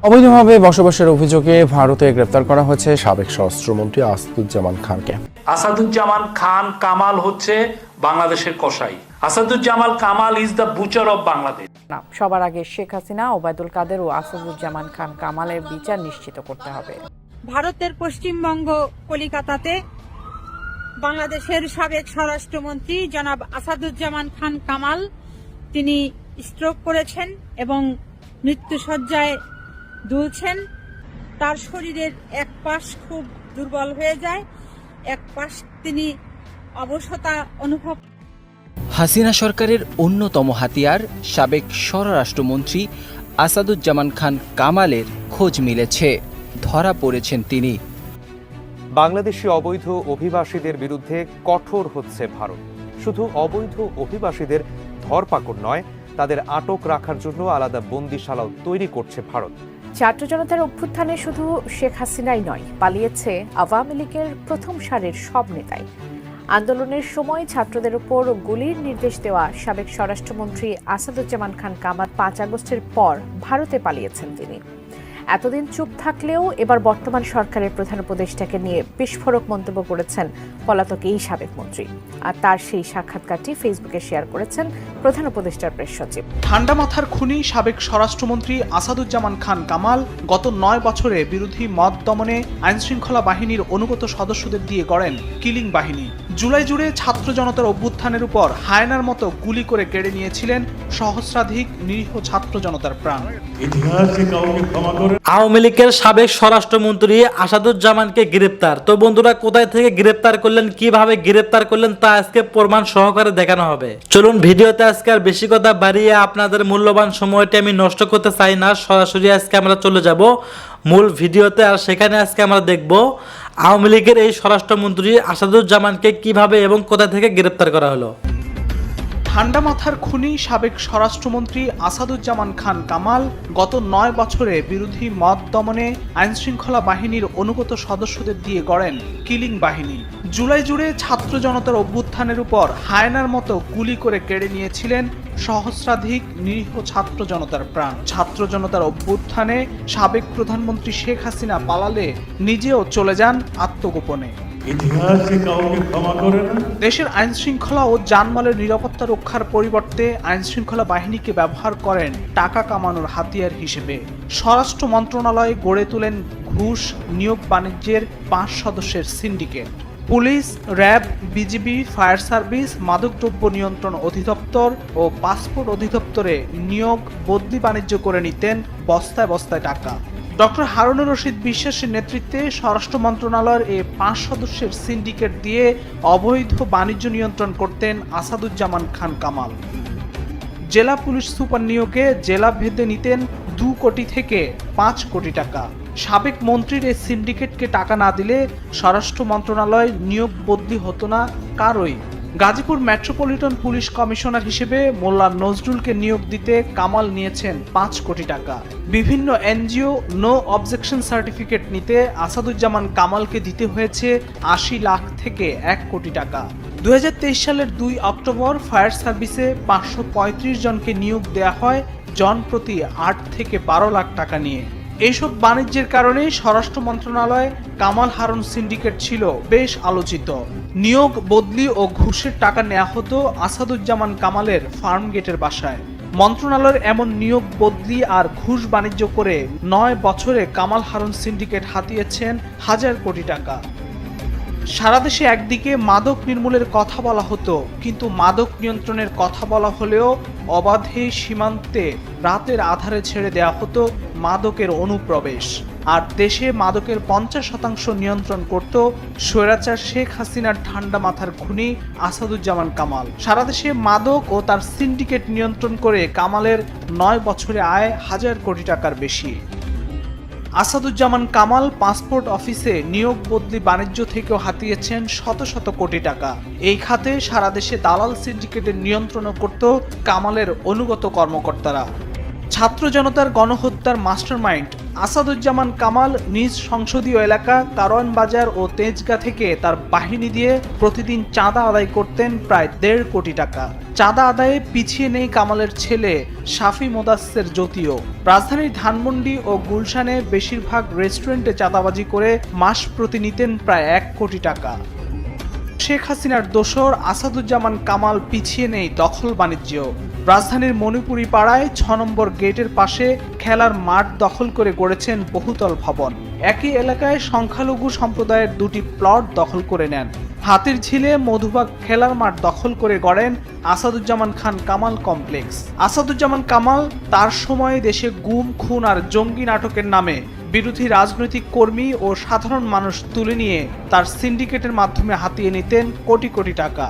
অবৈধভাবে বসবাসের অভিযোগে ভারতে গ্রেপ্তার করা হয়েছে সাবেক স্বরাষ্ট্রমন্ত্রী আসাদুজ্জামান খানকে। আসাদুজ্জামান খান কামাল হচ্ছে বাংলাদেশের কসাই। Asaduzzaman Kamal is the butcher of Bangladesh. সবার আগে শেখ হাসিনা, ওবায়দুল কাদের ও আসাদুজ্জামান খান কামালের বিচার নিশ্চিত করতে হবে। ভারতের পশ্চিমবঙ্গ কলিকাতাতে বাংলাদেশের সাবেক স্বরাষ্ট্রমন্ত্রী জনাব আসাদুজ্জামান খান কামাল তিনি স্ট্রোক করেছেন এবং মৃত্যুশয্যায় দুলছেন। তার শরীরের এক পাশ খুব দুর্বল হয়ে যায়, এক পাশ তিনি অবশতা অনুভব। হাসিনা সরকারের অন্যতম হাতিয়ার সাবেক স্বরাষ্ট্রমন্ত্রী আসাদুজ্জামান খান কামালের খোঁজ মিলেছে, ধরা পড়েছেন তিনি। বাংলাদেশি অবৈধ অভিবাসীদের বিরুদ্ধে কঠোর হচ্ছে ভারত। শুধু অবৈধ অভিবাসীদের ধরপাকড় নয়, তাদের আটক রাখার জন্য আলাদা বন্দিশালাও তৈরি করছে ভারত। ছাত্র জনতার অভ্যুত্থানে শুধু শেখ হাসিনাই নয়, পালিয়েছে আওয়ামী লীগের প্রথম সারির সব নেতাই। আন্দোলনের সময় ছাত্রদের উপর গুলির নির্দেশ দেওয়া সাবেক স্বরাষ্ট্রমন্ত্রী আসাদুজ্জামান খান কামাল 5 আগস্টের পর ভারতে পালিয়েছেন তিনি। এতদিন চুপ থাকলেও এবার বর্তমান সরকারের প্রধান উপদেষ্টাকে নিয়ে বিস্ফোরক মন্তব্য করেছেন পলাতক এই সাবেক মন্ত্রী। আর তার সেই সাক্ষাৎকারটি ফেসবুকে শেয়ার করেছেন প্রধান উপদেষ্টার প্রেস সচিব। ঠান্ডা মাথার খুনি সাবেক স্বরাষ্ট্রমন্ত্রী আসাদুজ্জামান খান কামাল গত 9 বছরে বিরোধী মত দমনে আইনশৃঙ্খলা বাহিনীর অনুগত সদস্যদের দিয়ে গড়েন কিলিং বাহিনী। জুলাই জুড়ে ছাত্র জনতার অভ্যুত্থানের উপর হায়নার মতো গুলি করে কেড়ে নিয়েছিলেন সহস্রাধিক নিরীহ ছাত্র জনতার প্রাণ। আওয়ামী লীগের সাবেক স্বরাষ্ট্রমন্ত্রী আসাদুজ্জামানকে গ্রেপ্তার। তো বন্ধুরা, কোথায় থেকে গ্রেপ্তার করলেন, কিভাবে গ্রেপ্তার করলেন তা আজকে প্রমাণ সহকারে দেখানো হবে। চলুন ভিডিওতে আজকে আর বেশি কথা বাড়িয়ে আপনাদের মূল্যবান সময়টি আমি নষ্ট করতে চাই না, সরাসরি আজকে আমরা চলে যাব মূল ভিডিওতে। আর সেখানে আজকে আমরা দেখব আওয়ামী লীগের এই স্বরাষ্ট্রমন্ত্রী আসাদুজ্জামানকে কিভাবে এবং কোথা থেকে গ্রেপ্তার করা হলো। ঠান্ডা মাথার খুনি সাবেক স্বরাষ্ট্রমন্ত্রী আসাদুজ্জামান খান কামাল গত 9 বছরে বিরোধী মত দমনে আইনশৃঙ্খলা বাহিনীর অনুগত সদস্যদের দিয়ে গড়েন কিলিং বাহিনী। জুলাই জুড়ে ছাত্র জনতার অভ্যুত্থানের উপর হায়নার মতো গুলি করে কেড়ে নিয়েছিলেন সহস্রাধিক নিরীহ ছাত্র জনতার প্রাণ। ছাত্র জনতার অভ্যুত্থানে সাবেক প্রধানমন্ত্রী শেখ হাসিনা পালালে নিজেও চলে যান আত্মগোপনে। দেশের আইন শৃঙ্খলা ও জানমালের নিরাপত্তা রক্ষার পরিবর্তে আইন শৃঙ্খলা বাহিনীকে ব্যবহার করেন টাকা কামানোর হাতিয়ার হিসেবে। স্বরাষ্ট্র মন্ত্রণালয় গড়ে তোলেন ঘুষ নিয়োগ বাণিজ্যের 5 সদস্যের syndicate. Police, RAB, BGB, fire service, মাদকদ্রব্য নিয়ন্ত্রণ অধিদপ্তর ও পাসপোর্ট অধিদপ্তরে নিয়োগ বদলি বাণিজ্য করে নিতেন বস্তায় বস্তায় টাকা। ডক্টর হারুনুর রশিদ বিশ্বাসের নেতৃত্বে স্বরাষ্ট্র মন্ত্রণালয়ের এই 5 সদস্যের সিন্ডিকেট দিয়ে অবৈধ বাণিজ্য নিয়ন্ত্রণ করতেন আসাদুজ্জামান খান কামাল। জেলা পুলিশ সুপার নিয়োগে জেলা ভেদে নিতেন 2 কোটি থেকে 5 কোটি টাকা। সাবেক মন্ত্রীর এই সিন্ডিকেটকে টাকা না দিলে স্বরাষ্ট্র মন্ত্রণালয় নিয়োগ বদলি হতো না কারোই। গাজীপুর মেট্রোপলিটন পুলিশ কমিশনার হিসেবে মোল্লা নজরুলকে নিয়োগ দিতে কামাল নিয়েছেন 5 কোটি টাকা। বিভিন্ন এনজিও নো অবজেকশন সার্টিফিকেট নিতে আসাদুজ্জামান কামালকে দিতে হয়েছে 80 লাখ থেকে 1 কোটি টাকা। 2023 সালের 2 অক্টোবর ফায়ার সার্ভিসে 535 জনকে নিয়োগ দেওয়া হয় জনপ্রতি 8 থেকে 12 লাখ টাকা নিয়ে। এইসব বাণিজ্যের কারণে স্বরাষ্ট্র মন্ত্রণালয় কামাল হারুন সিন্ডিকেট ছিল বেশ আলোচিত। নিয়োগ বদলি ও ঘুষের টাকা নেওয়া হতো আসাদুজ্জামান কামালের ফার্ম গেটের বাসায়। মন্ত্রণালয়ের এমন নিয়োগ বদলি আর ঘুষ বাণিজ্য করে 9 বছরে কামাল হারুন সিন্ডিকেট হাতিয়েছেন হাজার কোটি টাকা। সারা দেশে একদিকে মাদক নির্মূলের কথা বলা হতো, কিন্তু মাদক নিয়ন্ত্রণের কথা বলা হলেও অবাধে সীমান্তে রাতের আধারে ছেড়ে দেওয়া হতো মাদকের অনুপ্রবেশ। আর দেশে মাদকের 50% নিয়ন্ত্রণ করত স্বৈরাচার শেখ হাসিনার ঠান্ডা মাথার খুনি আসাদুজ্জামান কামাল। সারা দেশে মাদক ও তার সিন্ডিকেট নিয়ন্ত্রণ করে কামালের 9 বছরে আয় হাজার কোটি টাকার বেশি। আসাদুজ্জামান কামাল পাসপোর্ট অফিসে নিয়োগ বদলি বাণিজ্য থেকেও হাতিয়েছেন শত শত কোটি টাকা। এই খাতে সারা দেশে দালাল সিন্ডিকেটের নিয়ন্ত্রণও করত কামালের অনুগত কর্মকর্তারা। ছাত্র জনতার গণহত্যার মাস্টারমাইন্ড আসাদুজ্জামান কামাল নিজ সংসদীয় এলাকা কারওয়ান বাজার ও তেজগাঁ থেকে তার বাহিনী দিয়ে প্রতিদিন চাঁদা আদায় করতেন প্রায় 1.5 কোটি টাকা। চাঁদা আদায়ে পিছিয়ে নেই কামালের ছেলে শাফি মোদাস্সের জ্যোতিও। রাজধানীর ধানমন্ডি ও গুলশানে বেশিরভাগ রেস্টুরেন্টে চাঁদাবাজি করে মাস প্রতি নিতেন প্রায় 1 কোটি টাকা। শেখ হাসিনার দোসর আসাদুজ্জামান কামাল পিছিয়ে নেই দখল বাণিজ্য। রাজধানীর মণিপুরি পাড়ায় 6 নম্বর গেটের পাশে খেলার মাঠ দখল করে গড়েছেন বহুতল ভবন। একই এলাকায় সংখ্যালঘু সম্প্রদায়ের 2টি প্লট দখল করে নেন। হাতির ঝিলে মধুবাগ খেলার মাঠ দখল করে গড়েন আসাদুজ্জামান খান কামাল কমপ্লেক্স। আসাদুজ্জামান কামাল তার সময়ে দেশে গুম, খুন আর জঙ্গি নাটকের নামে বিরোধী রাজনৈতিক কর্মী ও সাধারণ মানুষ তুলে নিয়ে তার সিন্ডিকেটের মাধ্যমে হাতিয়ে নিতেন কোটি কোটি টাকা।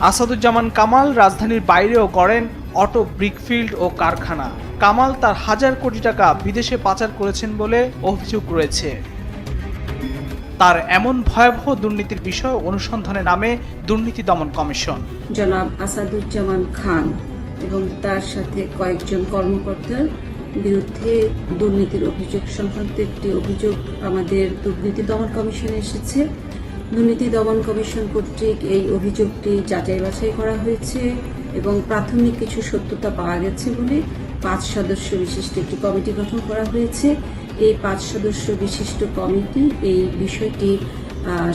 আসাদুজ্জামান কামাল রাজধানীর বাইরেও গড়েন অটো ব্রিকফিল্ড ও কারখানা। কামাল তার 1000 কোটি টাকা বিদেশে পাচার করেছেন বলে অভিযোগ রয়েছে। তার এমন ভয়াবহ দুর্নীতির বিষয় অনুসন্ধানে নামে দুর্নীতি দমন কমিশন। জনাব আসাদুজ্জামান খান এবং তার সাথে কয়েকজন কর্মকর্তার বিরুদ্ধে দুর্নীতির অভিযোগ সংক্রান্ত একটি অভিযোগ আমাদের দুর্নীতি দমন কমিশনে এসেছে। দুর্নীতি দমন কমিশন কর্তৃক এই অভিযোগটি যাচাই বাছাই করা হয়েছে এবং প্রাথমিক কিছু সত্যতা পাওয়া গেছে বলে 5 সদস্য বিশিষ্ট একটি কমিটি গঠন করা হয়েছে। এই 5 সদস্য বিশিষ্ট কমিটি এই বিষয়টি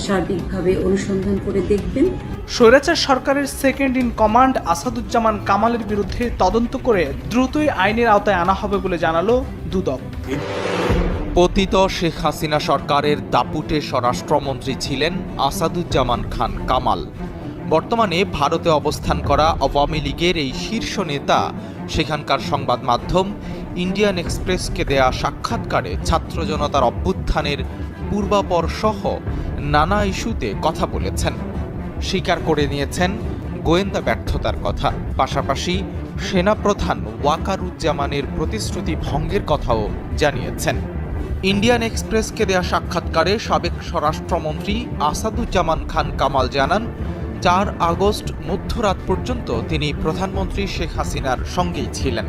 সার্বিকভাবে অনুসন্ধান করে দেখবেন। স্বৈরাচার সরকারের সেকেন্ড ইন কমান্ড আসাদুজ্জামান কামালের বিরুদ্ধে তদন্ত করে দ্রুতই আইনের আওতায় আনা হবে বলে জানালো দুদক। পতিত শেখ হাসিনা সরকারের দাপুটে স্বরাষ্ট্রমন্ত্রী ছিলেন আসাদুজ্জামান খান কামাল। বর্তমানে ভারতে অবস্থান করা আওয়ামী লীগের এই শীর্ষ নেতা সেখানকার সংবাদ মাধ্যম ইন্ডিয়ান এক্সপ্রেসকে দেয়া সাক্ষাৎকারে ছাত্র জনতার অভ্যুত্থানের পূর্বাপর সহ নানা ইস্যুতে কথা বলেছেন। স্বীকার করে নিয়েছেন গোয়েন্দা ব্যর্থতার কথা, পাশাপাশি সেনাপ্রধান ওয়াকারুজ্জামানের প্রতিশ্রুতি ভঙ্গের কথাও জানিয়েছেন। ইন্ডিয়ান এক্সপ্রেসকে দেয়া সাক্ষাৎকারে সাবেক স্বরাষ্ট্রমন্ত্রী আসাদুজ্জামান খান কামাল জানান, 4 আগস্ট মধ্যরাত পর্যন্ত তিনি প্রধানমন্ত্রী শেখ হাসিনার সঙ্গেই ছিলেন।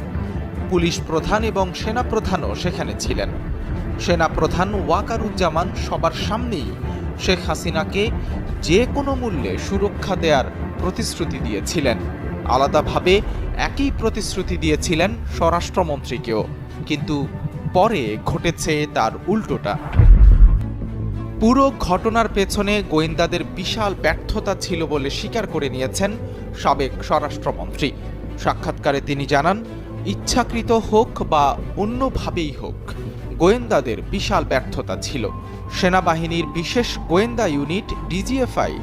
পুলিশ প্রধান এবং সেনাপ্রধানও সেখানে ছিলেন। সেনাপ্রধান ওয়াকারুজ্জামান সবার সামনেই শেখ হাসিনাকে যে কোনো মূল্যে সুরক্ষা দেওয়ার প্রতিশ্রুতি দিয়েছিলেন। আলাদাভাবে একই প্রতিশ্রুতি দিয়েছিলেন স্বরাষ্ট্রমন্ত্রীকেও, কিন্তু পরে ঘটেছে তার উল্টোটা। পুরো ঘটনার পেছনে গোয়েন্দাদের বিশাল ব্যর্থতা ছিল বলে স্বীকার করে নিয়েছেন সাবেক স্বরাষ্ট্রমন্ত্রী। সাক্ষাৎকারে তিনি জানান, ইচ্ছাকৃত হোক বা অন্যভাবেই হোক, গোয়েন্দাদের বিশাল ব্যর্থতা ছিল। সেনাবাহিনীর বিশেষ গোয়েন্দা ইউনিট ডিজিএফআই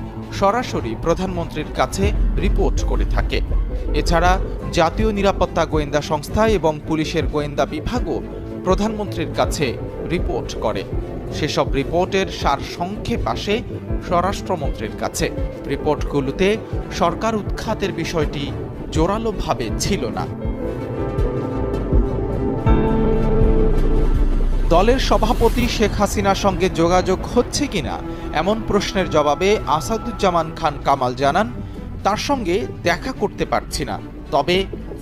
সরাসরি প্রধানমন্ত্রীর কাছে রিপোর্ট করে থাকে। এছাড়া জাতীয় নিরাপত্তা গোয়েন্দা সংস্থা এবং পুলিশের গোয়েন্দা বিভাগও প্রধানমন্ত্রীর কাছে রিপোর্ট করে। সেসব রিপোর্টের সারসংক্ষেপ আসে স্বরাষ্ট্রমন্ত্রীর কাছে। রিপোর্টগুলোতে সরকার উৎখাতের বিষয়টি জোরালোভাবে ছিল না। দলের সভাপতি শেখ হাসিনার সঙ্গে যোগাযোগ হচ্ছে কিনা এমন প্রশ্নের জবাবে আসাদুজ্জামান খান কামাল জানান, তার সঙ্গে দেখা করতে পারছি না, তবে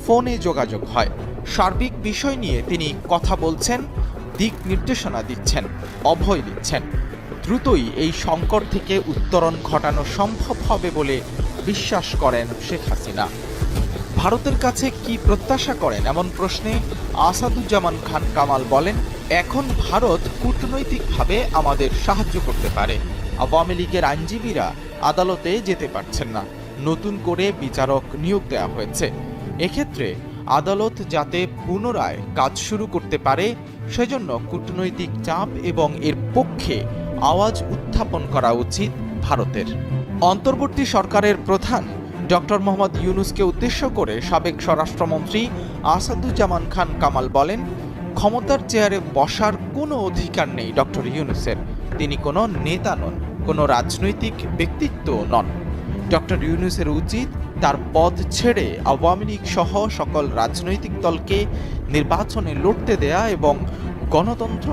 ফোনে যোগাযোগ হয়। সার্বিক বিষয় নিয়ে তিনি কথা বলছেন, দিক নির্দেশনা দিচ্ছেন, অভয় দিচ্ছেন। দ্রুতই এই সংকট থেকে উত্তরণ ঘটানো সম্ভব হবে বলে বিশ্বাস করেন শেখ হাসিনা। ভারতের কাছে কি প্রত্যাশা করেন এমন প্রশ্নে আসাদুজ্জামান খান কামাল বলেন, এখন ভারত কূটনৈতিকভাবে আমাদের সাহায্য করতে পারে। আওয়ামী লীগের আইনজীবীরা আদালতে যেতে পারছেন না, নতুন করে বিচারক নিয়োগ দেওয়া হয়েছে। এক্ষেত্রে আদালত যাতে পুনরায় কাজ শুরু করতে পারে সেজন্য কূটনৈতিক চাপ এবং এর পক্ষে আওয়াজ উত্থাপন করা উচিত ভারতের। অন্তর্বর্তী সরকারের প্রধান ডক্টর মোহাম্মদ ইউনূসকে উদ্দেশ্য করে সাবেক স্বরাষ্ট্রমন্ত্রী আসাদুজ্জামান খান কামাল বলেন, ক্ষমতার চেয়ারে বসার কোনো অধিকার নেই ডক্টর ইউনূসের। তিনি কোনো নেতা নন, কোনো রাজনৈতিক ব্যক্তিত্ব নন। ডক্টর ইউনূসের উচিত তার পদ ছেড়ে আওয়ামী লীগ সহ সকল রাজনৈতিক দলকে নির্বাচনে লড়তে দেয়া এবং গণতন্ত্র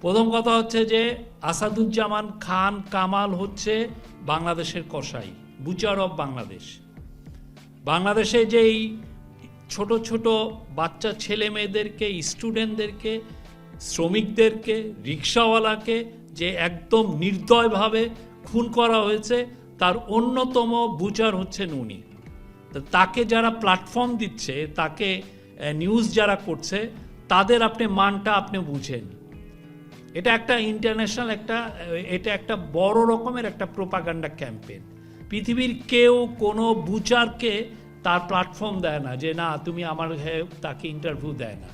প্রথম কথা হচ্ছে যে আসাদুজ্জামান খান কামাল হচ্ছে বাংলাদেশের কসাই, বুচার অফ বাংলাদেশ। বাংলাদেশে যেই ছোট ছোট বাচ্চা ছেলে মেয়েদেরকে, স্টুডেন্টদেরকে, শ্রমিকদেরকে, রিক্সাওয়ালাকে যে একদম নির্দয়ভাবে খুন করা হয়েছে, তার অন্যতম বুচার হচ্ছেন উনি। তো তাকে যারা প্ল্যাটফর্ম দিচ্ছে, তাকে নিউজ যারা করছে, তাদের আপনি মানটা আপনি বুঝেন। এটা একটা ইন্টারন্যাশনাল এটা একটা বড় রকমের একটা প্রোপাগান্ডা ক্যাম্পেইন। পৃথিবীর কেউ কোনো বুচারকে তার প্ল্যাটফর্ম দেয় না, যে না তুমি আমার তাকে ইন্টারভিউ দেয় না।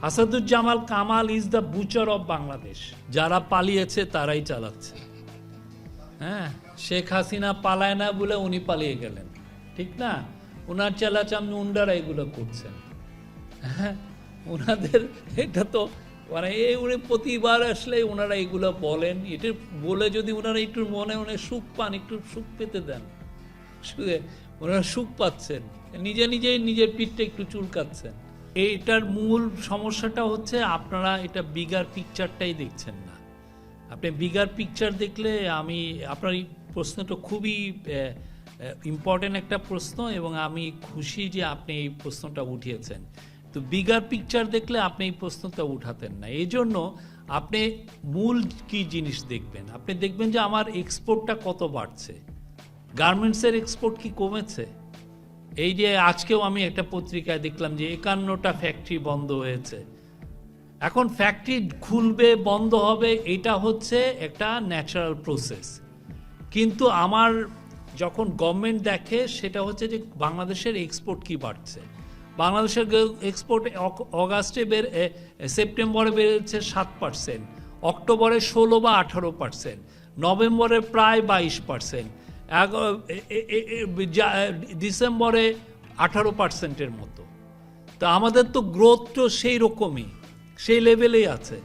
Asaduzzaman Kamal is the butcher of Bangladesh. যারা পালিয়েছে তারাই চালাচ্ছে। হ্যাঁ, শেখ হাসিনা পালায় না বলে উনি পালিয়ে গেলেন, ঠিক না? ওনার চেলাচামনি উন্ডারা এগুলো করছেন। হ্যাঁ, ওনাদের এটা তো মানে উনি প্রতিবার আসলে ওনারা এগুলো বলেন। এটা বলে যদি ওনারা একটু মনে মনে সুখ পান, একটু সুখ পেতে দেন, ওনারা সুখ পাচ্ছেন, নিজের পিঠটা একটু চুলকাচ্ছেন। এইটার মূল সমস্যাটা হচ্ছে আপনারা এটা বিগার পিকচারটাই দেখছেন না। আপনি বিগার পিকচার দেখলে আপনার এই প্রশ্নটা খুবই ইম্পর্টেন্ট একটা প্রশ্ন, এবং আমি খুশি যে আপনি এই প্রশ্নটা উঠিয়েছেন। তো বিগার পিকচার দেখলে আপনি এই প্রশ্নটা উঠাতেন না। এই জন্য আপনি মূল কি জিনিস দেখবেন, আপনি দেখবেন যে আমার এক্সপোর্টটা কত বাড়ছে। গার্মেন্টসের এক্সপোর্ট কি কমেছে? এই যে আজকেও আমি একটা পত্রিকায় দেখলাম যে 51টা ফ্যাক্টরি বন্ধ হয়েছে। এখন ফ্যাক্টরি খুলবে, বন্ধ হবে, এটা হচ্ছে একটা ন্যাচারাল প্রসেস। কিন্তু আমার যখন গভর্নমেন্ট দেখে, সেটা হচ্ছে যে বাংলাদেশের এক্সপোর্ট কি বাড়ছে। বাংলাদেশের এক্সপোর্ট সেপ্টেম্বরে বেড়েছে 7%, অক্টোবরে 16 বা 18%, নভেম্বরে প্রায় 22%, ডিসেম্বরে 18%-এর মতো। তো আমাদের তো গ্রোথ তো সেই রকমই, সেই লেভেলেই আছে।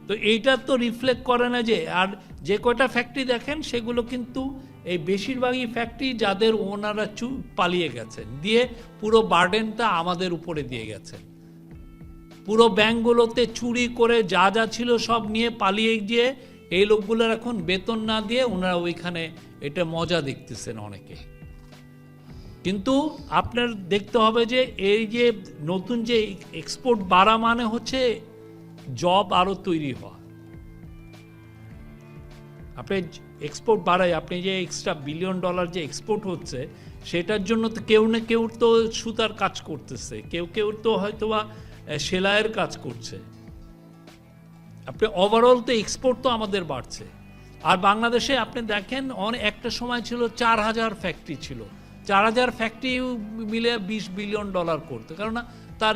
তো এইটা তো রিফ্লেক্ট করে না যে, আর যে কয়টা ফ্যাক্টরি দেখেন সেগুলো কিন্তু এই বেশিরভাগই ফ্যাক্টরি যাদের ওনারা পালিয়ে গেছেন, দিয়ে পুরো বার্ডেনটা আমাদের উপরে দিয়ে গেছেন। পুরো ব্যাংকগুলোতে চুরি করে যা যা ছিল সব নিয়ে পালিয়ে গিয়ে এই লোকগুলোর এখন বেতন না দিয়ে ওনারা ওইখানে এটা মজা দেখতেছেন অনেকে। কিন্তু আপনার দেখতে হবে যে এই যে নতুন যে এক্সপোর্ট বাড়া মানে হচ্ছে জব আরো তৈরি হওয়া। আপনি এক্সপোর্ট বাড়ায়, আপনি যে এক্সট্রা $1 বিলিয়ন যে এক্সপোর্ট হচ্ছে, সেটার জন্য তো কেউ না কেউ তো সুতার কাজ করতেছে, কেউ তো হয়তো বা সেলাইয়ের কাজ করছে। আপনি ওভারঅল তো এক্সপোর্ট তো আমাদের বাড়ছে। আর বাংলাদেশে আপনি দেখেন একটা সময় ছিল 4000 ফ্যাক্টরি ছিল, 4000 ফ্যাক্টরি মিলে $20 বিলিয়ন করতো, কারণ তার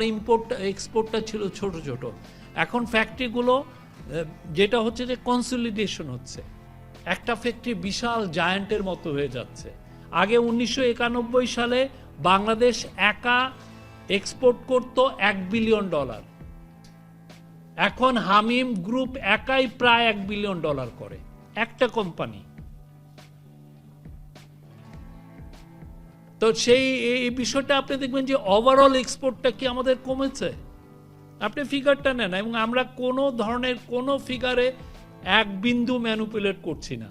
এক্সপোর্টটা ছিল ছোট ছোট। এখন ফ্যাক্টরিগুলো যেটা হচ্ছে যে কনসলিডেশন হচ্ছে, একটা ফ্যাক্টরি বিশাল জায়ান্টের মতো হয়ে যাচ্ছে। আগে 1991 সালে বাংলাদেশ একা এক্সপোর্ট করত $1 বিলিয়ন, এখন হামিম গ্রুপ একাই প্রায় $1 বিলিয়ন করে, একটা কোম্পানি। তো সেই এই বিষয়টা আপনি দেখবেন যে ওভারঅল এক্সপোর্টটা কি আমাদের কমেছে? আপনি ফিগারটা নেন, এবং আমরা কোনো ধরনের কোনো ফিগারে এক বিন্দু ম্যানিপুলেট করছি না।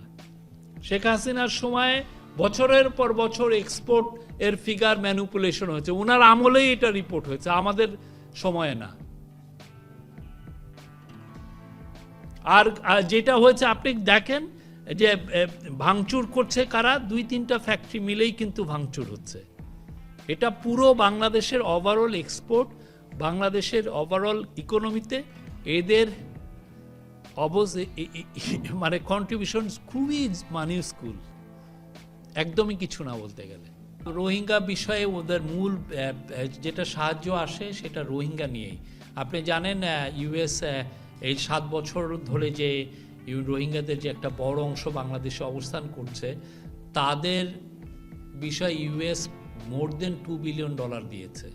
শেখ হাসিনার সময় বছরের পর বছর এক্সপোর্ট এর ফিগার ম্যানিপুলেশন হয়েছে, ওনার আমলেই এটা রিপোর্ট হয়েছে, আমাদের সময়ে না। আর যেটা হয়েছে আপনি দেখেন যে ভাঙচুর করছে কারা, 2-3টা ফ্যাক্টরি মিলেই কিন্তু ভাঙচুর হচ্ছে। এটা পুরো বাংলাদেশের ওভারঅল এক্সপোর্ট, বাংলাদেশের ওভারঅল ইকোনমিতে এদের মানে কন্ট্রিবিউশন খুবই মাইনিউস্কুল, একদমই কিছু না বলতে গেলে। রোহিঙ্গা বিষয়ে ওদের মূল যেটা সাহায্য আসে সেটা রোহিঙ্গা নিয়েই। আপনি জানেন ইউএস এই 7 বছর ধরে যে রোহিঙ্গাদের যে একটা বড় অংশ বাংলাদেশে অবস্থান করছে, তাদের বিষয়ে ইউএস মোর দেন $2 বিলিয়ন দিয়েছে,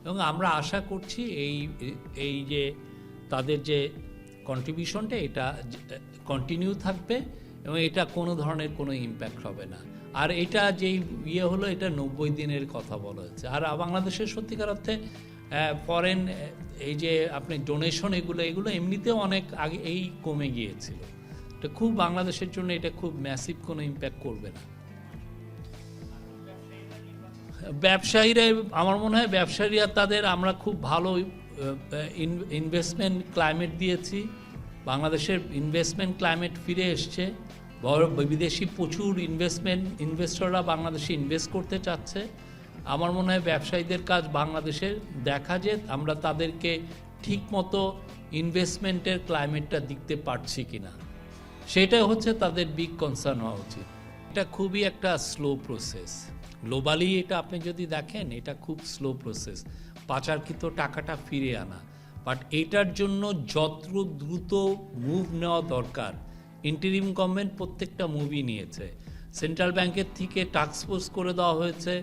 এবং আমরা আশা করছি এই যে তাদের যে কন্ট্রিবিউশনটা এটা কন্টিনিউ থাকবে, এবং এটা কোনো ধরনের কোনো ইম্প্যাক্ট হবে না। আর এটা যেই হলো, এটা 90 দিনের কথা বলা হচ্ছে। আর বাংলাদেশের সত্যিকার অর্থে ফরেন এই যে আপনি ডোনেশন এগুলো এমনিতেও অনেক আগে এই কমে গিয়েছিল। এটা খুব বাংলাদেশের জন্য এটা খুব ম্যাসিভ কোনো ইম্প্যাক্ট করবে না। ব্যবসায়ীরা, আমার মনে হয় ব্যবসায়ীরা তাদের, আমরা খুব ভালো ইনভেস্টমেন্ট ক্লাইমেট দিয়েছি। বাংলাদেশের ইনভেস্টমেন্ট ক্লাইমেট ফিরে এসছে। বিদেশি প্রচুর ইনভেস্টররা বাংলাদেশে ইনভেস্ট করতে চাচ্ছে। আমার মনে হয় ব্যবসায়ীদের কাজ বাংলাদেশের দেখা, যে আমরা তাদেরকে ঠিকমতো ইনভেস্টমেন্টের ক্লাইমেটটা দিতে পারছি কিনা, সেটাই হচ্ছে তাদের বিগ কনসার্ন হওয়া উচিত। এটা খুবই একটা স্লো প্রসেস। গ্লোবালি এটা আপনি যদি দেখেন, এটা খুব স্লো প্রসেস পাচারকৃত টাকাটা ফিরে আনা। বাট এটার জন্য যত দ্রুত মুভ নেওয়া দরকার, ইন্টারিম গভর্নমেন্ট প্রত্যেকটা মুভই নিয়েছে। সেন্ট্রাল ব্যাংকের থেকে টাস্ক ফোর্স করে দেওয়া হয়েছে,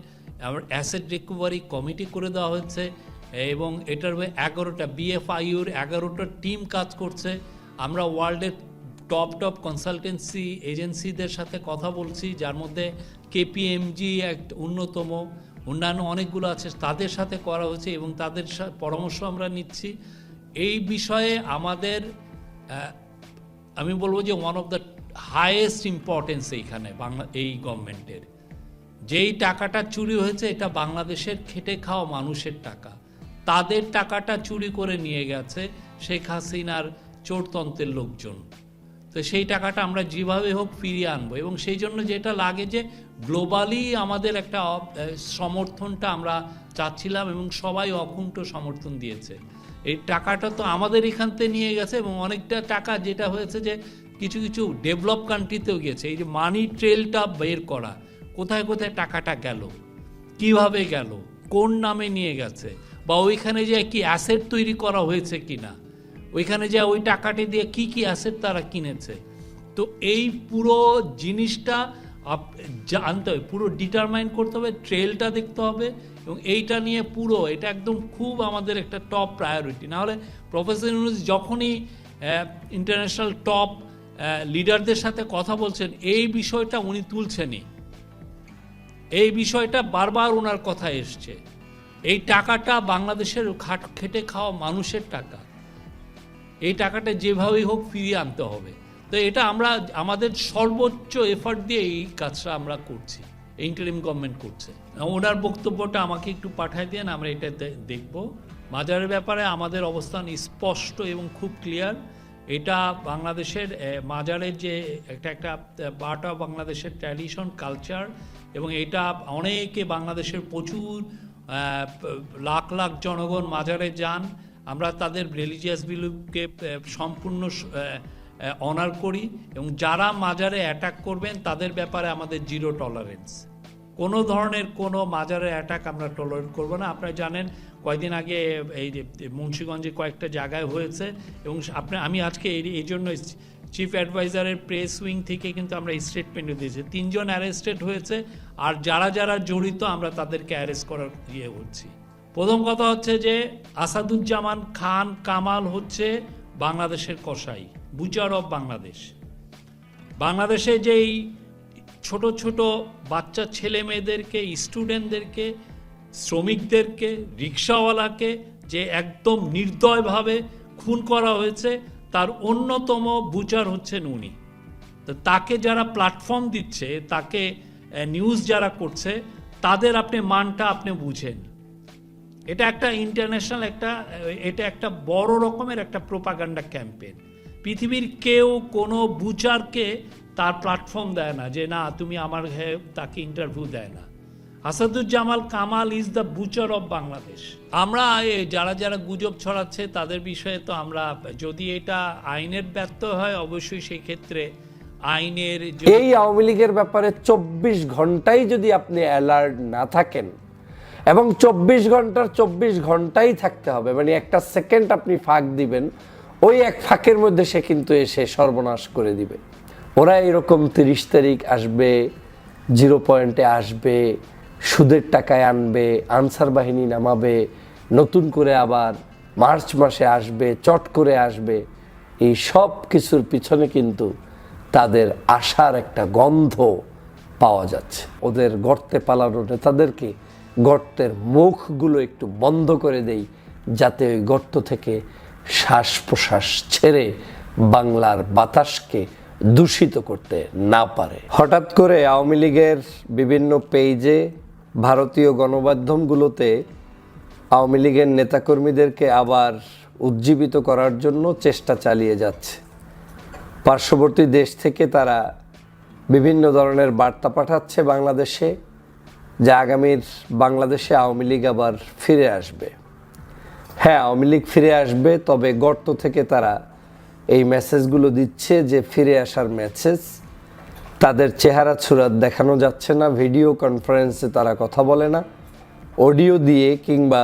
আবার অ্যাসেট রিকভারি কমিটি করে দেওয়া হয়েছে, এবং এটার 11টা BFIUর 11টা টিম কাজ করছে। আমরা ওয়ার্ল্ডের টপ কনসালটেন্সি এজেন্সিদের সাথে কথা বলছি, যার মধ্যে KPMG এক অন্যতম, অন্যান্য অনেকগুলো আছে, তাদের সাথে করা হয়েছে এবং তাদের পরামর্শ আমরা নিচ্ছি। এই বিষয়ে আমাদের আমি বলবো যে one of the highest importance এইখানে এই গভর্নমেন্টের। যেই টাকাটা চুরি হয়েছে, এটা বাংলাদেশের খেটে খাওয়া মানুষের টাকা। তাদের টাকাটা চুরি করে নিয়ে গেছে শেখ হাসিনার চোরতন্ত্রের লোকজন। তো সেই টাকাটা আমরা যেভাবে হোক ফিরিয়ে আনবো, এবং সেই জন্য যেটা লাগে যে গ্লোবালি আমাদের একটা সমর্থনটা আমরা চাচ্ছিলাম, এবং সবাই অকুণ্ঠ সমর্থন দিয়েছে। এই টাকাটা তো আমাদের এখান থেকে নিয়ে গেছে, এবং অনেকটা টাকা যেটা হয়েছে যে কিছু কিছু ডেভেলপ কান্ট্রিতেও গেছে। এই যে মানি ট্রেলটা বের করা, কোথায় কোথায় টাকাটা গেল, কিভাবে গেল, কোন নামে নিয়ে গেছে, বা ওইখানে যে কি অ্যাসেট তৈরি করা হয়েছে কিনা, ওইখানে যে ওই টাকাটি দিয়ে কি কি অ্যাসেট তারা কিনেছে। তো এই পুরো জিনিসটা জানতে হবে, পুরো ডিটারমাইন করতে হবে, ট্রেলটা দেখতে হবে, এবং এইটা নিয়ে পুরো এটা একদম খুব আমাদের একটা টপ প্রায়োরিটি। নাহলে প্রফেসর ইউনূস যখনই ইন্টারন্যাশনাল টপ লিডারদের সাথে কথা বলছেন, এই বিষয়টা উনি তুলছেনই। এই বিষয়টা বারবার ওনার কথা এসছে। এই টাকাটা বাংলাদেশের খেটে খাওয়া মানুষের টাকা। এই টাকাটা যেভাবেই হোক ফিরিয়ে আনতে হবে। তো এটা আমরা আমাদের সর্বোচ্চ এফার্ট দিয়ে এই কাজটা আমরা করছি, ইন্টারিম গভর্নমেন্ট করছে। ওনার বক্তব্যটা আমাকে একটু পাঠায় দেন, আমরা এটা দেখব। মাজারের ব্যাপারে আমাদের অবস্থান স্পষ্ট এবং খুব ক্লিয়ার। এটা বাংলাদেশের মাজারের যে একটা পার্ট অফ বাংলাদেশের ট্র্যাডিশন কালচার, এবং এটা অনেকে বাংলাদেশের প্রচুর লাখ লাখ জনগণ মাজারে যান। আমরা তাদের রিলিজিয়াস বিলিফকে সম্পূর্ণ অনার করি, এবং যারা মাজারে অ্যাটাক করবেন তাদের ব্যাপারে আমাদের জিরো টলারেন্স। কোনো ধরনের কোনো মাজারে অ্যাটাক আমরা টলারেট করব না। আপনারা জানেন কয়েকদিন আগে এই যে মুন্সিগঞ্জে কয়েকটা জায়গায় হয়েছে, এবং আমি আজকে এই জন্য চিফ অ্যাডভাইজারের প্রেস উইং থেকে কিন্তু আমরা স্টেটমেন্ট দিয়েছি। 3 জন অ্যারেস্টেড হয়েছে, আর যারা যারা জড়িত আমরা তাদেরকে অ্যারেস্ট করার করছি। প্রথম কথা হচ্ছে যে আসাদুজ্জামান খান কামাল হচ্ছে বাংলাদেশের কসাই, বুচার অফ বাংলাদেশ। বাংলাদেশে যেই ছোট ছোট বাচ্চা ছেলে মেয়েদেরকে, স্টুডেন্টদেরকে, শ্রমিকদেরকে, রিক্সাওয়ালাকে যে একদম নির্দয়ভাবে খুন করা হয়েছে, তার অন্যতম বুচার হচ্ছেন উনি। তো তাকে যারা প্ল্যাটফর্ম দিচ্ছে, তাকে নিউজ যারা করছে, তাদের আপনি মানটা আপনি বুঝেন। এটা একটা ইন্টারন্যাশনাল এটা একটা বড় রকমের একটা প্রোপাগান্ডা ক্যাম্পেইন। পৃথিবীর কেউ কোনো বুচারকে তার প্ল্যাটফর্ম দেয় না, যে না তুমি আমার তাকে ইন্টারভিউ দেয় না। Asaduzzaman Kamal is the butcher of Bangladesh. আমরা যারা যারা গুজব ছড়াচ্ছে তাদের বিষয়ে তো আমরা, যদি এটা আইনের ব্যর্থ হয়, অবশ্যই সেই ক্ষেত্রে আইনের এই আওয়ামী লীগের ব্যাপারে 24 ঘন্টাই যদি আপনি অ্যালার্ট না থাকেন, এবং 24 ঘন্টার 24 ঘন্টাই থাকতে হবে, মানে একটা সেকেন্ড আপনি ফাঁক দিবেন, ওই এক ফাঁকের মধ্যে সে কিন্তু এসে সর্বনাশ করে দিবে। ওরা এরকম 30 তারিখ আসবে, 0 পয়েন্টে আসবে, সুদের টাকায় আনবে, আনসার বাহিনী নামাবে, নতুন করে আবার মার্চ মাসে আসবে, চট করে আসবে। এই সব কিছুর পিছনে কিন্তু তাদের আশার একটা গন্ধ পাওয়া যাচ্ছে। ওদের গর্তে পালানো নেতাদেরকে গর্তের মুখগুলো একটু বন্ধ করে দেই, যাতে ওই গর্ত থেকে শ্বাস প্রশ্বাস ছেড়ে বাংলার বাতাসকে দূষিত করতে না পারে। হঠাৎ করে আওয়ামী লীগের বিভিন্ন পেজে ভারতীয় গণমাধ্যমগুলোতে আওয়ামী লীগের নেতাকর্মীদেরকে আবার উজ্জীবিত করার জন্য চেষ্টা চালিয়ে যাচ্ছে। পার্শ্ববর্তী দেশ থেকে তারা বিভিন্ন ধরনের বার্তা পাঠাচ্ছে বাংলাদেশে, যে আগামীর বাংলাদেশে আওয়ামী লীগ আবার ফিরে আসবে। হ্যাঁ, আওয়ামী লীগ ফিরে আসবে, তবে গর্ত থেকে তারা এই মেসেজগুলো দিচ্ছে যে ফিরে আসার মেসেজ। তাদের চেহারা সুরাত দেখানো যাচ্ছে না, ভিডিও কনফারেন্সে তারা কথা বলে না, অডিও দিয়ে কিংবা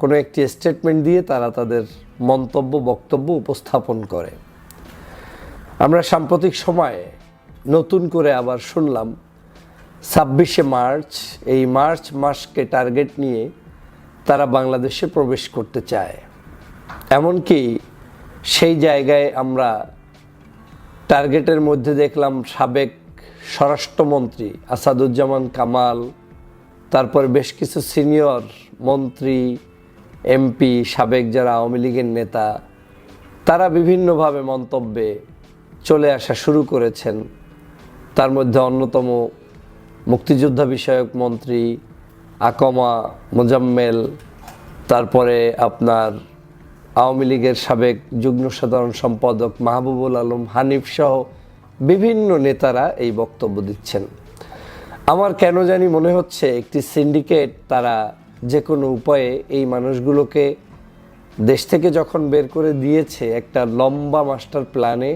কোনো একটি স্টেটমেন্ট দিয়ে তারা তাদের মন্তব্য বক্তব্য উপস্থাপন করে। আমরা সাম্প্রতিক সময়ে নতুন করে আবার শুনলাম 26শে মার্চ, এই মার্চ মাসকে টার্গেট নিয়ে তারা বাংলাদেশে প্রবেশ করতে চায়। এমনকি সেই জায়গায় আমরা টার্গেটের মধ্যে দেখলাম সাবেক স্বরাষ্ট্রমন্ত্রী আসাদুজ্জামান কামাল, তারপর বেশ কিছু সিনিয়র মন্ত্রী, এমপি, সাবেক যারা আওয়ামী লীগের নেতা, তারা বিভিন্নভাবে মন্তব্যে চলে আসা শুরু করেছেন। তার মধ্যে অন্যতম মুক্তিযোদ্ধা বিষয়ক মন্ত্রী আকমা মোজাম্মেল, তারপরে আপনার আওয়ামী লীগের সাবেক যুগ্ম সাধারণ সম্পাদক মাহবুবুল আলম হানিফ সহ বিভিন্ন নেতারা এই বক্তব্য দিচ্ছেন। আমার কেন জানি মনে হচ্ছে একটি সিন্ডিকেট তারা যে কোনো উপায়ে এই মানুষগুলোকে দেশ থেকে যখন বের করে দিয়েছে, একটা লম্বা মাস্টার প্ল্যানে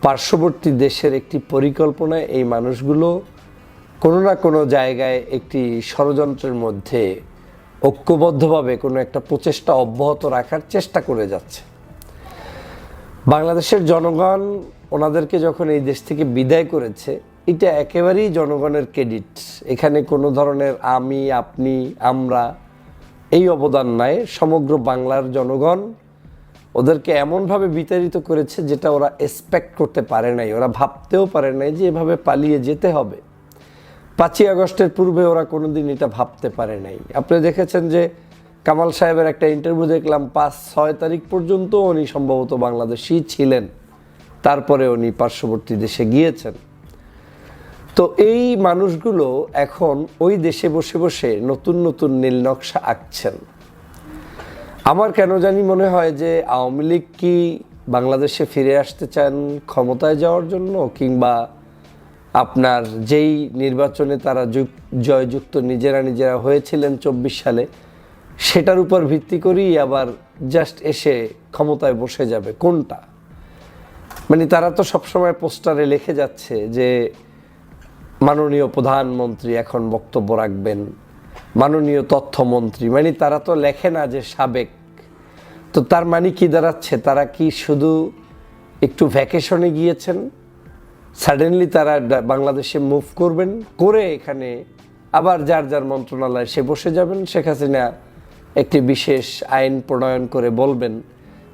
পার্শ্ববর্তী দেশের একটি পরিকল্পনায় এই মানুষগুলো কোনো না কোনো জায়গায় একটি ষড়যন্ত্রের মধ্যে ঐক্যবদ্ধভাবে কোনো একটা প্রচেষ্টা অব্যাহত রাখার চেষ্টা করে যাচ্ছে। বাংলাদেশের জনগণ ওনাদেরকে যখন এই দেশ থেকে বিদায় করেছে, এটা একেবারেই জনগণের ক্রেডিট। এখানে কোনো ধরনের আমি, আপনি, আমরা এই অবদান নাই। সমগ্র বাংলার জনগণ ওদেরকে এমনভাবে বিতাড়িত করেছে যেটা ওরা এক্সপেক্ট করতে পারে নাই, ওরা ভাবতেও পারে নাই যে এভাবে পালিয়ে যেতে হবে। 5ই আগস্টের পূর্বে ওরা কোনোদিন এটা ভাবতে পারে নাই। আপনি দেখেছেন যে কামাল সাহেবের একটা ইন্টারভিউ দেখলাম, 5-6 তারিখ পর্যন্ত উনি সম্ভবত বাংলাদেশেই ছিলেন, তারপরে উনি পার্শ্ববর্তী দেশে গিয়েছেন। তো এই মানুষগুলো এখন ওই দেশে বসে বসে নতুন নতুন নীল নকশা আঁকছেন। আমার কেন জানি মনে হয় যে আওয়ামী লীগ কি বাংলাদেশে ফিরে আসতে চান ক্ষমতায় যাওয়ার জন্য, কিংবা আপনার যেই নির্বাচনে তারা জয়যুক্ত নিজেরা হয়েছিলেন 24 সালে, সেটার উপর ভিত্তি করেই আবার জাস্ট এসে ক্ষমতায় বসে যাবে, কোনটা? মানে তারা তো সবসময় পোস্টারে লিখে যাচ্ছে যে মাননীয় প্রধানমন্ত্রী এখন বক্তব্য রাখবেন, মাননীয় তথ্যমন্ত্রী, মানে তারা তো লেখে না যে সাবেক। তো তার মানে কি দাঁড়াচ্ছে, তারা কি শুধু একটু ভ্যাকেশনে গিয়েছেন, সাডেনলি তারা বাংলাদেশে মুভ করবেন, করে এখানে আবার যার যার মন্ত্রণালয়ে সে বসে যাবেন। শেখ হাসিনা একটি বিশেষ আইন প্রণয়ন করে বলবেন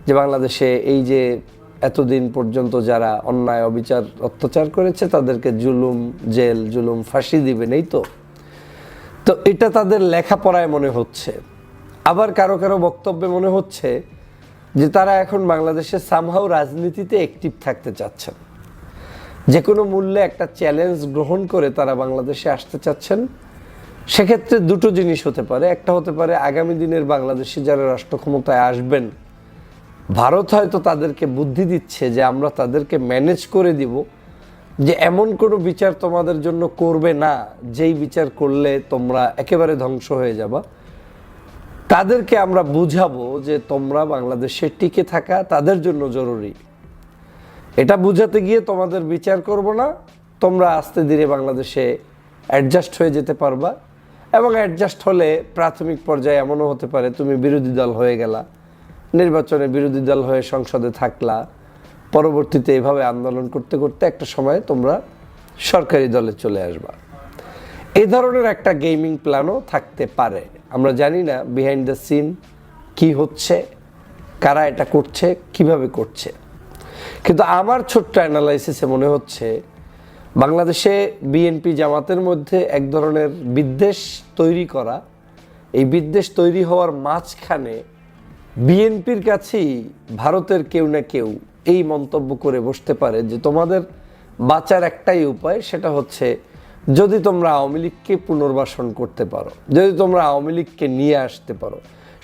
যে বাংলাদেশে এই যে এতদিন পর্যন্ত যারা অন্যায় অবিচার অত্যাচার করেছে তাদেরকে জুলুম ফাঁসি দিবেন, এই তো। তো এটা তাদের লেখাপড়ায় মনে হচ্ছে। আবার কারো কারো বক্তব্যে মনে হচ্ছে যে তারা এখন বাংলাদেশে সামহাও রাজনীতিতে অ্যাক্টিভ থাকতে চাচ্ছেন, যে কোনো মূল্যে একটা চ্যালেঞ্জ গ্রহণ করে তারা বাংলাদেশে আসতে চাচ্ছেন। সেক্ষেত্রে দুটো জিনিস হতে পারে। একটা হতে পারে আগামী দিনের বাংলাদেশে যারা রাষ্ট্র ক্ষমতায় আসবেন, ভারত হয়তো তাদেরকে বুদ্ধি দিচ্ছে যে আমরা তাদেরকে ম্যানেজ করে দিব, যে এমন কোনো বিচার তোমাদের জন্য করবে না যেই বিচার করলে তোমরা একেবারে ধ্বংস হয়ে যাবা। তাদেরকে আমরা বুঝাবো যে তোমরা বাংলাদেশে টিকে থাকা তাদের জন্য জরুরি। এটা বুঝাতে গিয়ে তোমাদের বিচার করব না, তোমরা আস্তে ধীরে বাংলাদেশে অ্যাডজাস্ট হয়ে যেতে পারবা। এবং অ্যাডজাস্ট হলে প্রাথমিক পর্যায়ে এমনও হতে পারে তুমি বিরোধী দল হয়ে গেলা, নির্বাচনে বিরোধী দল হয়ে সংসদে থাকলা, পরবর্তীতে এভাবে আন্দোলন করতে করতে একটা সময় তোমরা সরকারি দলে চলে আসবা। এই ধরনের একটা গেমিং প্ল্যানও থাকতে পারে। আমরা জানি না বিহাইন্ড দ্য সিন কি হচ্ছে, কারা এটা করছে, কিভাবে করছে। কিন্তু আমার ছোট্ট অ্যানালাইসিসে মনে হচ্ছে বাংলাদেশে বিএনপি জামাতের মধ্যে এক ধরনের বিদ্বেষ তৈরি করা, এই বিদ্বেষ তৈরি হওয়ার মাঝখানে বিএনপির কাছেই ভারতের কেউ না কেউ এই মন্তব্য করে বসতে পারে যে তোমাদের বাঁচার একটাই উপায়, সেটা হচ্ছে যদি তোমরা আওয়ামী লীগকে পুনর্বাসন করতে পারো, যদি তোমরা আওয়ামী লীগকে নিয়ে আসতে পারো,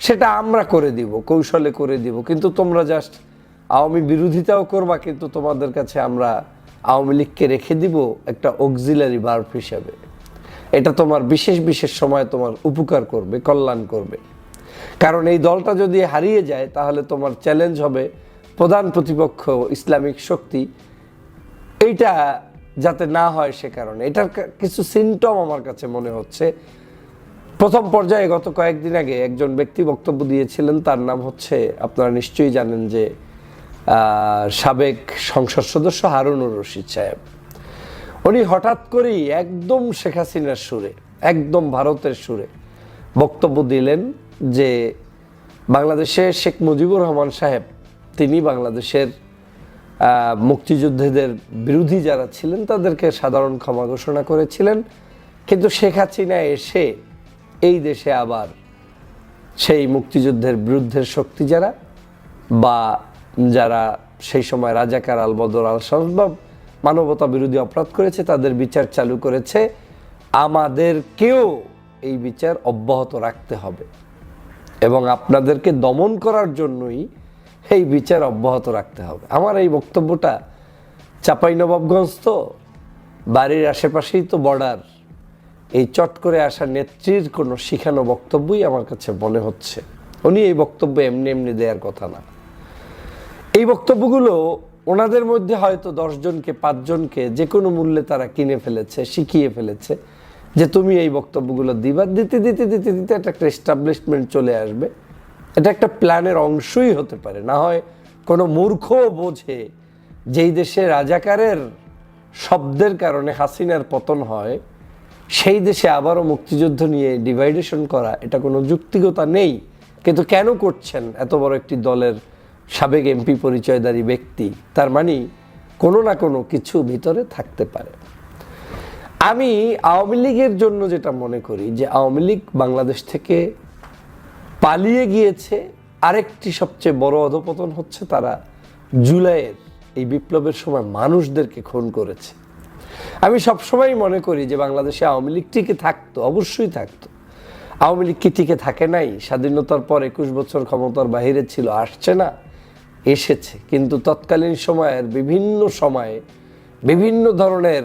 সেটা আমরা করে দিব, কৌশলে করে দিব। কিন্তু তোমরা জাস্ট আওয়ামী বিরোধিতাও করবা, কিন্তু তোমাদের কাছে আমরা আওয়ামী লীগকে রেখে দিব একটা অক্সিলারি ভার্ব হিসাবে। এটা তোমার বিশেষ বিশেষ সময় তোমার উপকার করবে, কল্যাণ করবে। কারণ এই দলটা যদি হারিয়ে যায় তাহলে তোমার চ্যালেঞ্জ হবে প্রধান প্রতিপক্ষ ইসলামিক শক্তি, এইটা যাতে না হয় সে কারণে। এটার কিছু সিমটম আমার কাছে মনে হচ্ছে। প্রথম পর্যায়ে গত কয়েকদিন আগে একজন ব্যক্তি বক্তব্য দিয়েছিলেন, তার নাম হচ্ছে, আপনারা নিশ্চয়ই জানেন যে সাবেক সংসদ সদস্য হারুনুর রশিদ সাহেব। উনি হঠাৎ করেই একদম শেখ হাসিনার সুরে, একদম ভারতের সুরে বক্তব্য দিলেন যে বাংলাদেশের শেখ মুজিবুর রহমান সাহেব তিনি বাংলাদেশের মুক্তিযোদ্ধাদের বিরোধী যারা ছিলেন তাদেরকে সাধারণ ক্ষমা ঘোষণা করেছিলেন, কিন্তু শেখ হাসিনা এসে এই দেশে আবার সেই মুক্তিযুদ্ধের বিরুদ্ধের শক্তি যারা বা যারা সেই সময় রাজাকার আল বদর আল শামস মানবতা বিরোধী অপরাধ করেছে তাদের বিচার চালু করেছে। আমাদেরকেও এই বিচার অব্যাহত রাখতে হবে এবং আপনাদেরকে দমন করার জন্যই এই বিচার অব্যাহত রাখতে হবে। আমার এই বক্তব্যটা চাঁপাইনবাবগঞ্জ তো বাড়ির আশেপাশেই তো বর্ডার, এই চট করে আসা নেত্রীর কোনো শিখানো বক্তব্যই আমার কাছে মনে হচ্ছে। উনি এই বক্তব্য এমনি এমনি দেওয়ার কথা না। এই বক্তব্যগুলো ওনাদের মধ্যে হয়তো 10 জনকে 5 জনকে যে কোনো মূল্যে তারা কিনে ফেলেছে, শিখিয়ে ফেলেছে যে তুমি এই বক্তব্যগুলো দিবা। দিতে দিতে দিতে দিতে একটা এস্টাবলিশমেন্ট চলে আসবে। এটা একটা প্ল্যানের অংশই হতে পারে। না হয় কোনো মূর্খ বোঝে যেই দেশে রাজাকারের শব্দের কারণে হাসিনার পতন হয় সেই দেশে আবারও মুক্তিযুদ্ধ নিয়ে ডিভাইডেশন করা এটা কোনো যুক্তিকতা নেই। কিন্তু কেন করছেন এত বড় একটি দলের সাবেক এমপি পরিচয়ধারী ব্যক্তি, তার মানে কোনো না কোনো কিছু ভিতরে থাকতে পারে। আমি আওয়ামী লীগের জন্য যেটা মনে করি যে আওয়ামী লীগ বাংলাদেশ থেকে পালিয়ে গিয়েছে। আরেকটি সবচেয়ে বড় অধপতন হচ্ছে তারা জুলাইয়ের এই বিপ্লবের সময় মানুষদেরকে খুন করেছে। আমি সবসময় মনে করি যে বাংলাদেশে আওয়ামী লীগ টিকে থাকতো, অবশ্যই থাকতো। আওয়ামী লীগ কি টিকে থাকে নাই? স্বাধীনতার পর 21 বছর ক্ষমতার বাইরে ছিল, আসছে না? এসেছে, কিন্তু তৎকালীন সময়ের বিভিন্ন সময়ে বিভিন্ন ধরনের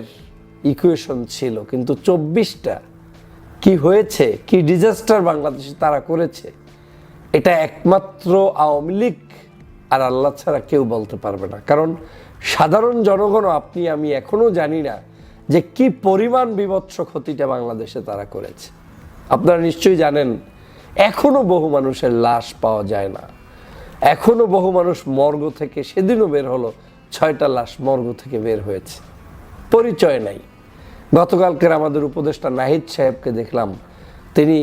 ইকুয়েশন ছিল। কিন্তু 24টা কি হয়েছে, কি ডিজাস্টার বাংলাদেশে তারা করেছে, এটা একমাত্র আওয়ামী লীগ আর আল্লাহ ছাড়া কেউ বলতে পারবে না। কারণ সাধারণ জনগণ, আপনি আমি এখনো জানি না যে কি পরিমাণ বিভৎস ক্ষতিটা বাংলাদেশে তারা করেছে। আপনারা নিশ্চয়ই জানেন এখনো বহু মানুষের লাশ পাওয়া যায় না, এখনো বহু মানুষ মর্গ থেকে, সেদিনও বের হলো 6টা লাশ মর্গ থেকে বের হয়েছে, পরিচয় নাই। গতকালকের আমাদের উপদেষ্টা নাহিদ সাহেবকে দেখলাম, তিনি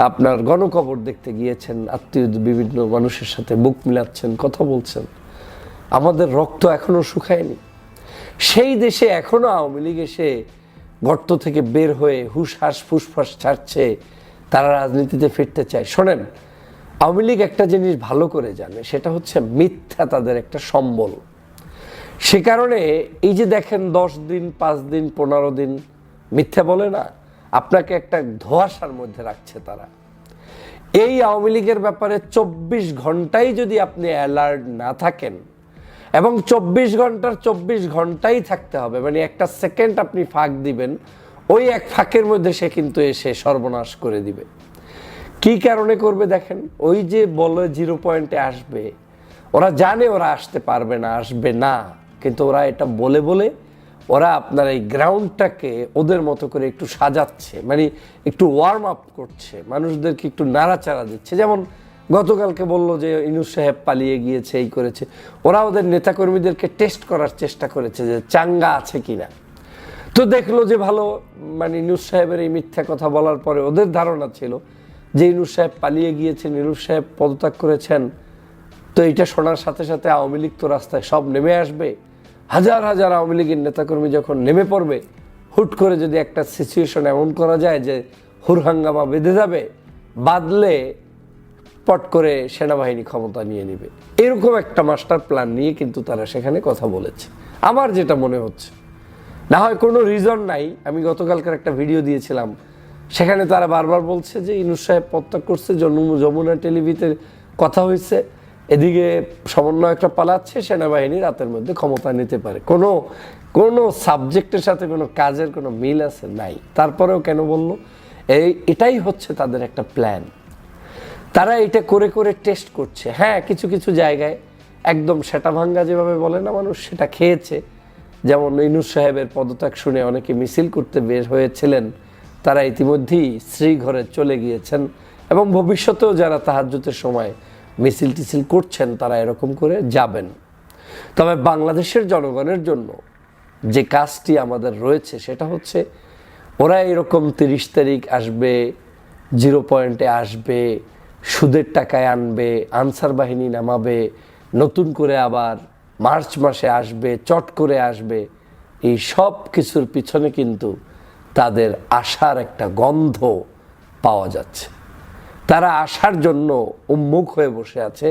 আপনার গণকবর দেখতে গিয়েছেন, আত্মীয় বিভিন্ন মানুষের সাথে বুক মিলাচ্ছেন, কথা বলছেন। আমাদের রক্ত এখনো শুকায়নি। সেই দেশে এখনো আওয়ামী লীগ এসে গর্ত থেকে বের হয়ে হুসহাস ফুসফাস ছাড়ছে, তারা রাজনীতিতে ফিরতে চায়। শোনেন, আওয়ামী লীগ একটা জিনিস ভালো করে জানে, সেটা হচ্ছে মিথ্যা তাদের একটা সম্বল। সে কারণে এই যে দেখেন 10 দিন 5 দিন 15 দিন মিথ্যা বলে না, আপনাকে একটা ধোঁয়াশার মধ্যে রাখছে তারা। এই আওয়ামী লীগের ব্যাপারে 24 ঘন্টাই যদি আপনি অ্যালার্ট না থাকেন, এবং 24 ঘন্টার 24 ঘন্টাই থাকতে হবে, মানে একটা সেকেন্ড আপনি ফাঁক দিবেন, ওই এক ফাঁকের মধ্যে সে কিন্তু এসে সর্বনাশ করে দিবে। কি কারণে করবে দেখেন, ওই যে বলে 0 পয়েন্টে আসবে, ওরা জানে ওরা আসতে পারবে না, আসবে না, কিন্তু ওরা এটা বলে বলে ওরা আপনার এই গ্রাউন্ডটাকে ওদের মতো করে একটু সাজাচ্ছে, মানে একটু ওয়ার্ম আপ করছে, মানুষদেরকে একটু নাড়াচাড়া দিচ্ছে। যেমন গতকালকে বললো যে ইনুস সাহেব পালিয়ে গিয়েছে, এই করেছে। ওরা ওদের নেতাকর্মীদেরকে টেস্ট করার চেষ্টা করেছে যে চাঙ্গা আছে কিনা। তো দেখলো যে ভালো, মানে ইনুস সাহেবের এই মিথ্যা কথা বলার পরে ওদের ধারণা ছিল যে ইনুস সাহেব পালিয়ে গিয়েছেন, ইনুস সাহেব পদত্যাগ করেছেন। তো এইটা শোনার সাথে সাথে আওয়ামী লীগ তো রাস্তায় সব নেমে আসবে। হাজার হাজার আওয়ামী লীগের নেতাকর্মী যখন নেমে পড়বে, হুট করে যদি একটা সিচুয়েশন এমন করা যায় যে হুরহাঙ্গামা বেঁধে যাবে, বাদলে পট করে সেনাবাহিনী ক্ষমতা নিয়ে নেবে, এরকম একটা মাস্টার প্ল্যান নিয়ে কিন্তু তারা সেখানে কথা বলেছে। আমার যেটা মনে হচ্ছে না হয় কোনো রিজন নাই। আমি গতকালকার একটা ভিডিও দিয়েছিলাম, সেখানে তারা বারবার বলছে যে ইউনূস সাহেব পদত্যাগ করছে, যমুনা টেলিভিতে কথা হয়েছে, এদিকে সমন্বয়কটা পালাচ্ছে, সেনাবাহিনী রাতের মধ্যে ক্ষমতা নিতে পারে। কোনো সাবজেক্টের সাথে কোনো কাজের কোনো মিল আছে? নাই। তারপরেও কেন বললো? এটাই হচ্ছে তাদের একটা প্ল্যান। তারা এটা করে করে টেস্ট করছে। হ্যাঁ, কিছু কিছু জায়গায় একদম সেটা ভাঙ্গা যেভাবে বলে না মানুষ, সেটা খেয়েছে। যেমন ইউনূস সাহেবের পদত্যাগ শুনে অনেকে মিছিল করতে বের হয়েছিলেন, তারা ইতিমধ্যেই শ্রীঘরে চলে গিয়েছেন এবং ভবিষ্যতেও যারা তাহাজ্জুদের সময় মিছিল টিছিল করছেন তারা এরকম করে যাবেন। তবে বাংলাদেশের জনগণের জন্য যে কাজটি আমাদের রয়েছে সেটা হচ্ছে, ওরা এরকম 30 তারিখ আসবে, 0 পয়েন্টে আসবে, সুদের টাকায় আনবে, আনসার বাহিনী নামাবে, নতুন করে আবার মার্চ মাসে আসবে, চট করে আসবে। এই সব কিছুর পিছনে কিন্তু তাদের আশার একটা গন্ধ পাওয়া যাচ্ছে। তারা আসার জন্য উন্মুখ হয়ে বসে আছে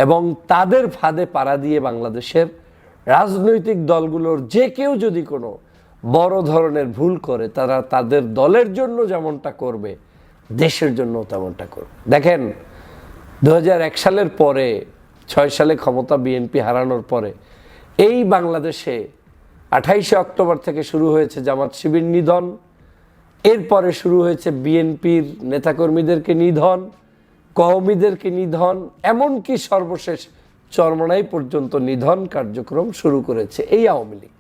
এবং তাদের ফাঁদে পাড়া দিয়ে বাংলাদেশের রাজনৈতিক দলগুলোর যে কেউ যদি কোনো বড় ধরনের ভুল করে, তারা তাদের দলের জন্য যেমনটা করবে, দেশের জন্য তেমনটা করবে। দেখেন, 2001 সালের পরে, 6 সালে ক্ষমতা বিএনপি হারানোর পরে এই বাংলাদেশে 28শে অক্টোবর থেকে শুরু হয়েছে জামাত শিবির নিধন, এরপরে শুরু হয়েছে বিএনপির নেতাকর্মীদেরকে নিধন, কওমিদেরকে নিধন, এমনকি সর্বশেষ চরমনাই পর্যন্ত নিধন কার্যক্রম শুরু করেছে এই আওয়ামী লীগ।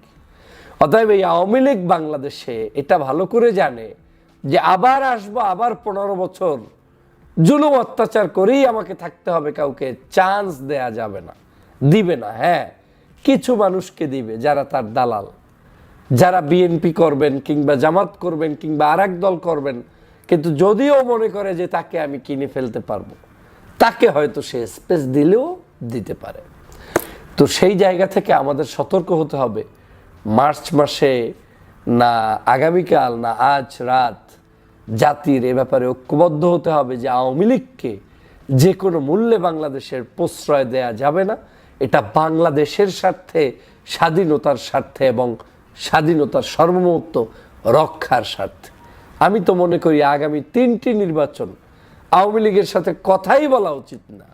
অতএব এই আওয়ামী লীগ বাংলাদেশে এটা ভালো করে জানে যে আবার আসবো, আবার 15 বছর জুলুম অত্যাচার করেই আমাকে থাকতে হবে, কাউকে চান্স দেয়া যাবে না, দিবে না। হ্যাঁ, কিছু মানুষকে দিবে যারা তার দালাল, যারা বিএনপি করবেন কিংবা জামাত করবেন কিংবা আরেক দল করবেন, কিন্তু যদিও মনে করে যে তাকে আমি কিনে ফেলতে পারবো, তাকে হয়তো সে স্পেস দিলেও দিতে পারে। তো সেই জায়গা থেকে আমাদের সতর্ক হতে হবে। মার্চ মাসে না আগামীকাল না আজ রাত জাতির এ ব্যাপারে ঐক্যবদ্ধ হতে হবে যে আওয়ামী লীগকে যে কোনো মূল্যে বাংলাদেশের প্রশ্রয় দেয়া যাবে না। এটা বাংলাদেশের স্বার্থে, স্বাধীনতার স্বার্থে এবং স্বাধীনতার সর্বমত্ত রক্ষার স্বার্থে। আমি তো মনে করি আগামী 3টি নির্বাচন আওয়ামী লীগের সাথে কথাই বলা উচিত না,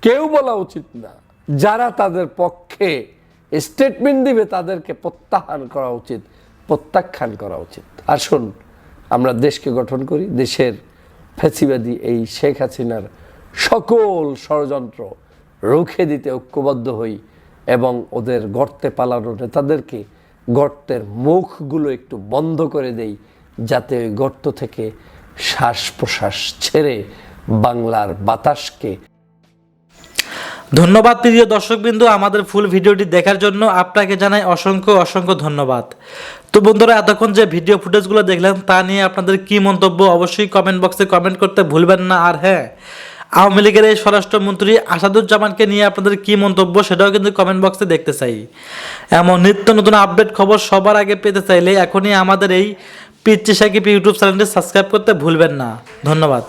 কেউ বলা উচিত না। যারা তাদের পক্ষে স্টেটমেন্ট দিবে তাদেরকে প্রত্যাখ্যান করা উচিত। আসুন আমরা দেশকে গঠন করি, দেশের ফ্যাসিবাদী এই শেখ হাসিনার সকল ষড়যন্ত্র রুখে দিতে ঐক্যবদ্ধ হই এবং ওদের গর্তে পালানো নেতাদেরকে গর্তের মুখগুলো একটু বন্ধ করে দেই, যাতে ওই গর্ত থেকে শ্বাস প্রশ্বাস ছেড়ে বাংলার বাতাসকে। ধন্যবাদ প্রিয় দর্শকবৃন্দু, আমাদের ফুল ভিডিওটি দেখার জন্য আপনাকে জানাই অসংখ্য অসংখ্য ধন্যবাদ। তো বন্ধুরা, এতক্ষণ যে ভিডিও ফুটেজগুলো দেখলেন তা নিয়ে আপনাদের কি মন্তব্য অবশ্যই কমেন্ট বক্সে কমেন্ট করতে ভুলবেন না। আর হ্যাঁ, আওয়ামী লীগের এই স্বরাষ্ট্রমন্ত্রী আসাদুজ্জামানকে নিয়ে আপনাদের কি মন্তব্য সেটাও কিন্তু কমেন্ট বক্সে দেখতে চাই। এমন নিত্য নতুন আপডেট খবর সবার আগে পেতে চাইলে এখনই আমাদের এই পিচ্চি সাকিব ইউটিউব চ্যানেলটি সাবস্ক্রাইব করতে ভুলবেন না। ধন্যবাদ।